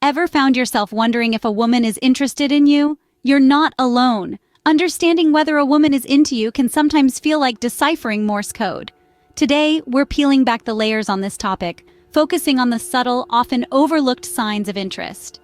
Ever found yourself wondering if a woman is interested in you? You're not alone. Understanding whether a woman is into you can sometimes feel like deciphering Morse code. Today, we're peeling back the layers on this topic, focusing on the subtle, often overlooked signs of interest.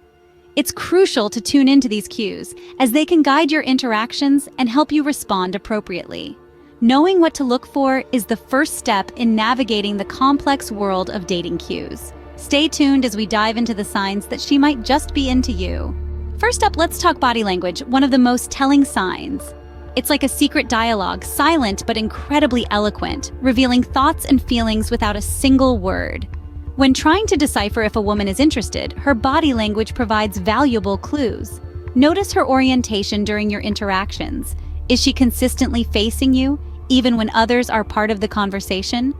It's crucial to tune into these cues, as they can guide your interactions and help you respond appropriately. Knowing what to look for is the first step in navigating the complex world of dating cues. Stay tuned as we dive into the signs that she might just be into you. First up, let's talk body language, one of the most telling signs. It's like a secret dialogue, silent but incredibly eloquent, revealing thoughts and feelings without a single word. When trying to decipher if a woman is interested, her body language provides valuable clues. Notice her orientation during your interactions. Is she consistently facing you, even when others are part of the conversation?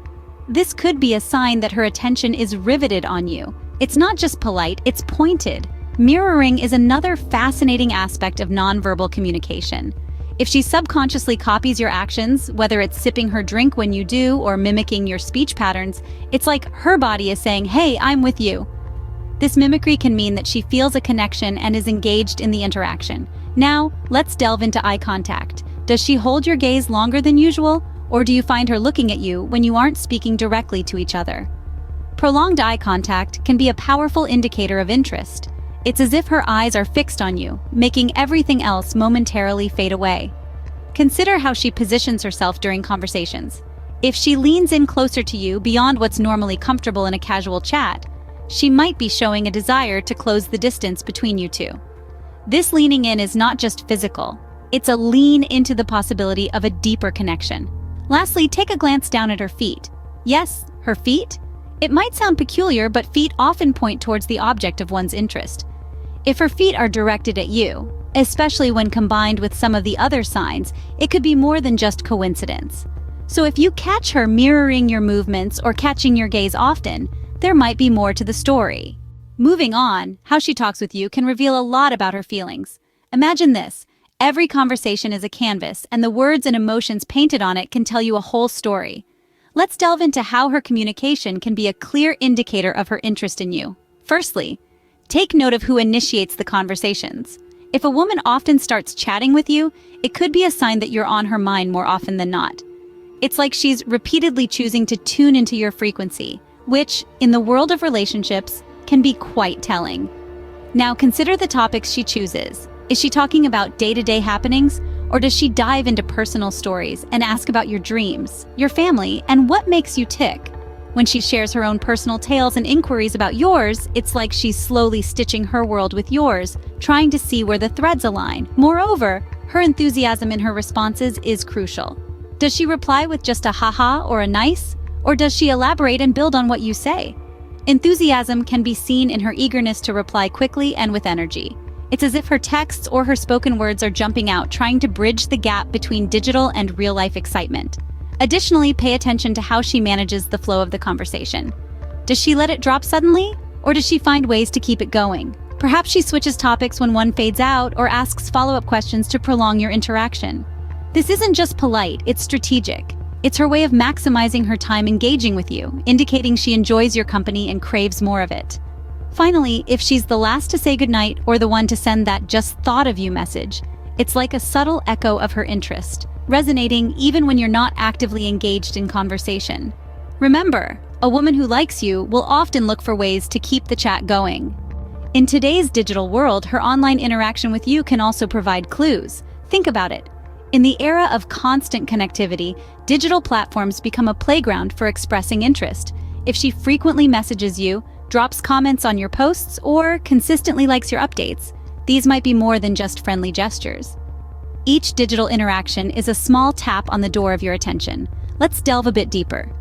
This could be a sign that her attention is riveted on you. It's not just polite, it's pointed. Mirroring is another fascinating aspect of nonverbal communication. If she subconsciously copies your actions, whether it's sipping her drink when you do or mimicking your speech patterns, it's like her body is saying, "Hey, I'm with you." This mimicry can mean that she feels a connection and is engaged in the interaction. Now, let's delve into eye contact. Does she hold your gaze longer than usual? Or do you find her looking at you when you aren't speaking directly to each other? Prolonged eye contact can be a powerful indicator of interest. It's as if her eyes are fixed on you, making everything else momentarily fade away. Consider how she positions herself during conversations. If she leans in closer to you beyond what's normally comfortable in a casual chat, she might be showing a desire to close the distance between you two. This leaning in is not just physical, it's a lean into the possibility of a deeper connection. Lastly, take a glance down at her feet. Yes, her feet? It might sound peculiar, but feet often point towards the object of one's interest. If her feet are directed at you, especially when combined with some of the other signs, it could be more than just coincidence. So if you catch her mirroring your movements or catching your gaze often, there might be more to the story. Moving on, how she talks with you can reveal a lot about her feelings. Imagine this. Every conversation is a canvas, and the words and emotions painted on it can tell you a whole story. Let's delve into how her communication can be a clear indicator of her interest in you. Firstly, take note of who initiates the conversations. If a woman often starts chatting with you, it could be a sign that you're on her mind more often than not. It's like she's repeatedly choosing to tune into your frequency, which, in the world of relationships, can be quite telling. Now consider the topics she chooses. Is she talking about day-to-day happenings, or does she dive into personal stories and ask about your dreams, your family, and what makes you tick? When she shares her own personal tales and inquiries about yours, it's like she's slowly stitching her world with yours, trying to see where the threads align. Moreover, her enthusiasm in her responses is crucial. Does she reply with just a haha or a nice? Or does she elaborate and build on what you say? Enthusiasm can be seen in her eagerness to reply quickly and with energy. It's as if her texts or her spoken words are jumping out, trying to bridge the gap between digital and real-life excitement. Additionally, pay attention to how she manages the flow of the conversation. Does she let it drop suddenly, or does she find ways to keep it going? Perhaps she switches topics when one fades out or asks follow-up questions to prolong your interaction. This isn't just polite, it's strategic. It's her way of maximizing her time engaging with you, indicating she enjoys your company and craves more of it. Finally, if she's the last to say goodnight or the one to send that "just thought of you" message, it's like a subtle echo of her interest, resonating even when you're not actively engaged in conversation. Remember, a woman who likes you will often look for ways to keep the chat going. In today's digital world, her online interaction with you can also provide clues. Think about it. In the era of constant connectivity, digital platforms become a playground for expressing interest. If she frequently messages you, drops comments on your posts, or consistently likes your updates, these might be more than just friendly gestures. Each digital interaction is a small tap on the door of your attention. Let's delve a bit deeper.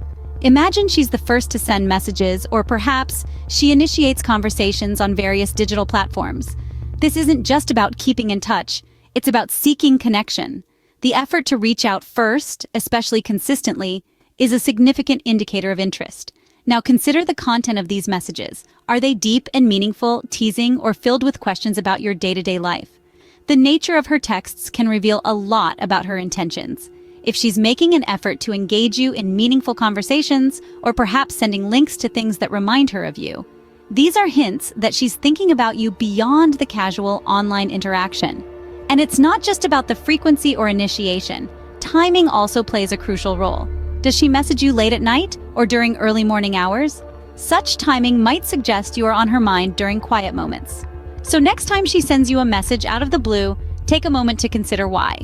Imagine she's the first to send messages, or perhaps she initiates conversations on various digital platforms. This isn't just about keeping in touch, it's about seeking connection. The effort to reach out first, especially consistently, is a significant indicator of interest. Now consider the content of these messages. Are they deep and meaningful, teasing, or filled with questions about your day-to-day life? The nature of her texts can reveal a lot about her intentions. If she's making an effort to engage you in meaningful conversations, or perhaps sending links to things that remind her of you, These are hints that she's thinking about you beyond the casual online interaction. And it's not just about the frequency or initiation. Timing also plays a crucial role. Does she message you late at night or during early morning hours? Such timing might suggest you are on her mind during quiet moments. So next time she sends you a message out of the blue, take a moment to consider why.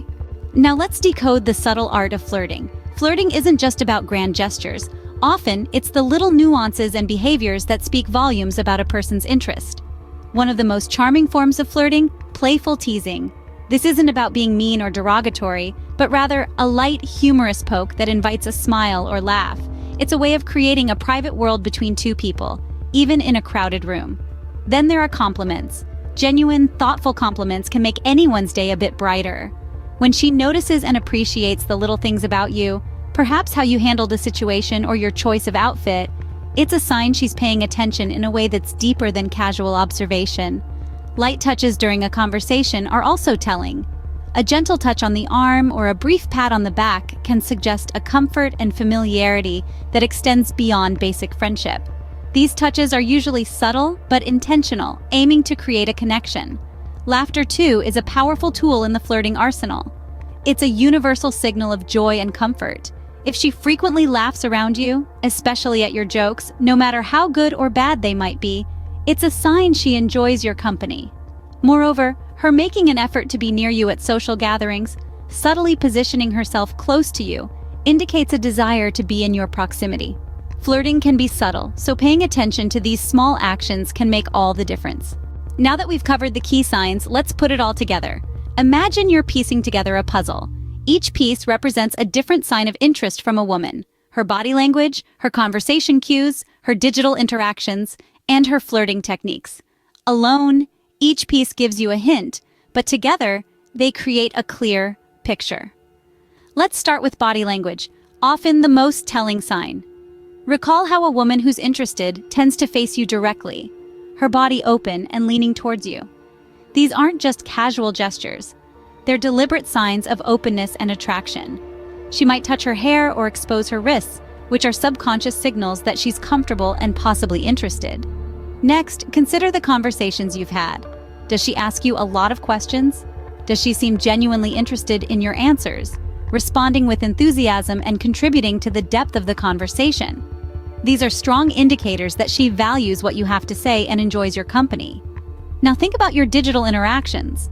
Now let's decode the subtle art of flirting. Flirting isn't just about grand gestures. Often, it's the little nuances and behaviors that speak volumes about a person's interest. One of the most charming forms of flirting, playful teasing. This isn't about being mean or derogatory, but rather a light, humorous poke that invites a smile or laugh. It's a way of creating a private world between two people, even in a crowded room. Then there are compliments. Genuine, thoughtful compliments can make anyone's day a bit brighter. When she notices and appreciates the little things about you, perhaps how you handled a situation or your choice of outfit, it's a sign she's paying attention in a way that's deeper than casual observation. Light touches during a conversation are also telling. A gentle touch on the arm or a brief pat on the back can suggest a comfort and familiarity that extends beyond basic friendship. These touches are usually subtle but intentional, aiming to create a connection. Laughter, too, is a powerful tool in the flirting arsenal. It's a universal signal of joy and comfort. If she frequently laughs around you, especially at your jokes, no matter how good or bad they might be, it's a sign she enjoys your company. Moreover, her making an effort to be near you at social gatherings, subtly positioning herself close to you, indicates a desire to be in your proximity. Flirting can be subtle, so paying attention to these small actions can make all the difference. Now that we've covered the key signs, let's put it all together. Imagine you're piecing together a puzzle. Each piece represents a different sign of interest from a woman: her body language, her conversation cues, her digital interactions, and her flirting techniques. Alone, each piece gives you a hint, but together, they create a clear picture. Let's start with body language, often the most telling sign. Recall how a woman who's interested tends to face you directly, her body open and leaning towards you. These aren't just casual gestures. They're deliberate signs of openness and attraction. She might touch her hair or expose her wrists, which are subconscious signals that she's comfortable and possibly interested. Next, consider the conversations you've had. Does she ask you a lot of questions? Does she seem genuinely interested in your answers, responding with enthusiasm and contributing to the depth of the conversation? These are strong indicators that she values what you have to say and enjoys your company. Now think about your digital interactions.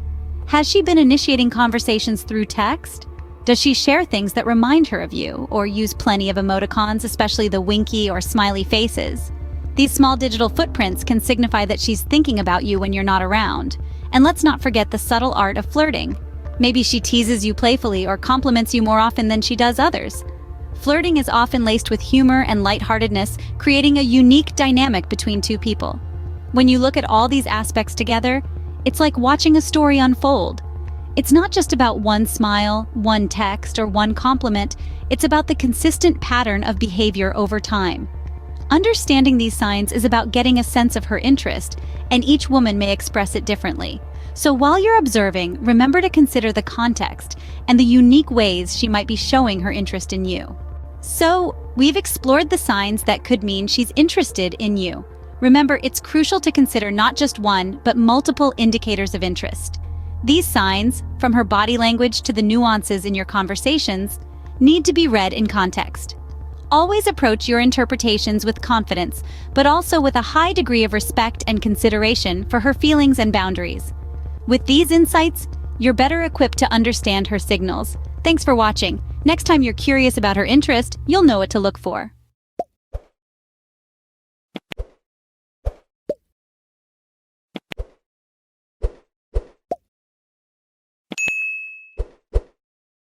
Has she been initiating conversations through text? Does she share things that remind her of you, or use plenty of emoticons, especially the winky or smiley faces? These small digital footprints can signify that she's thinking about you when you're not around. And let's not forget the subtle art of flirting. Maybe she teases you playfully or compliments you more often than she does others. Flirting is often laced with humor and lightheartedness, creating a unique dynamic between two people. When you look at all these aspects together, it's like watching a story unfold. It's not just about one smile, one text, or one compliment. It's about the consistent pattern of behavior over time. Understanding these signs is about getting a sense of her interest, and each woman may express it differently. So while you're observing, remember to consider the context and the unique ways she might be showing her interest in you. So, we've explored the signs that could mean she's interested in you. Remember, it's crucial to consider not just one, but multiple indicators of interest. These signs, from her body language to the nuances in your conversations, need to be read in context. Always approach your interpretations with confidence, but also with a high degree of respect and consideration for her feelings and boundaries. With these insights, you're better equipped to understand her signals. Thanks for watching. Next time you're curious about her interest, you'll know what to look for.